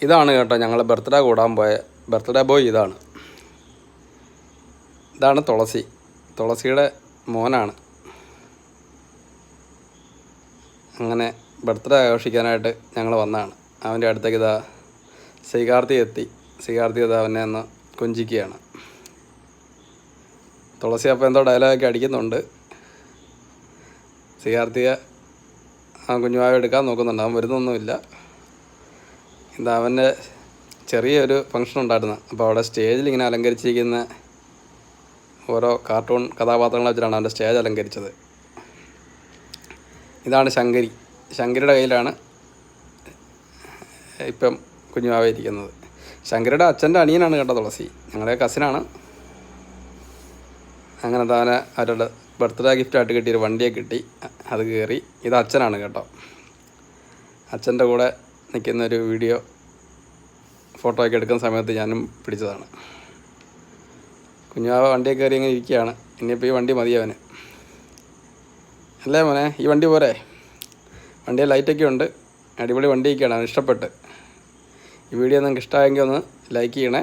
ഇതാണ് കേട്ടോ ഞങ്ങൾ ബർത്ത്ഡേ കൂടാൻ പോയ ബർത്ത്ഡേ ബോയ്. ഇതാണ് തുളസിയുടെ മോനാണ്. അങ്ങനെ ബർത്ത്ഡേ ആഘോഷിക്കാനായിട്ട് ഞങ്ങൾ വന്നതാണ്. അവൻ്റെ അടുത്തേക്ക് സ്വീകാർത്തി അവനെ ഒന്ന് കൊഞ്ചിക്കുകയാണ്. തുളസി അപ്പോൾ എന്തോ ഡയലോഗൊക്കെ അടിക്കുന്നുണ്ട്. സ്വീകാർത്തിയെ കുഞ്ഞുവാവ എടുക്കാൻ നോക്കുന്നുണ്ട്. അവൻ വരുന്നൊന്നുമില്ല. അവൻ്റെ ചെറിയൊരു ഫംഗ്ഷൻ ഉണ്ടായിരുന്നു. അപ്പോൾ അവിടെ സ്റ്റേജിൽ ഇങ്ങനെ അലങ്കരിച്ചിരിക്കുന്ന ഓരോ കാർട്ടൂൺ കഥാപാത്രങ്ങളെ വെച്ചിട്ടാണ് അവൻ്റെ സ്റ്റേജ് അലങ്കരിച്ചത്. ഇതാണ് ശങ്കരിയുടെ കയ്യിലാണ് ഇപ്പം കുഞ്ഞുവാവ ഇരിക്കുന്നത്. ശങ്കരിയുടെ അച്ഛൻ്റെ അനിയനാണ് കേട്ടോ തുളസി, ഞങ്ങളുടെ കസിനാണ്. അങ്ങനെ അവനെ അവരുടെ ബർത്ത്ഡേ ഗിഫ്റ്റായിട്ട് കിട്ടിയൊരു വണ്ടിയെ കിട്ടി. അത് കയറി. ഇത് അച്ഛനാണ് കേട്ടോ. അച്ഛൻ്റെ കൂടെ നിൽക്കുന്നൊരു വീഡിയോ ഫോട്ടോ ഒക്കെ എടുക്കുന്ന സമയത്ത് ഞാനും പിടിച്ചതാണ്. കുഞ്ഞുവാവ വണ്ടിയെ കയറി ഇങ്ങനെ ഇരിക്കുകയാണ്. ഇനിയിപ്പോൾ ഈ വണ്ടി മതി അവന്. അല്ലേ മോനെ, ഈ വണ്ടി പോരെ? വണ്ടിയിൽ ലൈറ്റൊക്കെ ഉണ്ട്, അടിപൊളി വണ്ടിയൊക്കെയാണ്. അവന് ഇഷ്ടപ്പെട്ട്. ഈ വീഡിയോ നിങ്ങൾക്ക് ഇഷ്ടമായെങ്കിൽ ഒന്ന് ലൈക്ക് ചെയ്യണേ.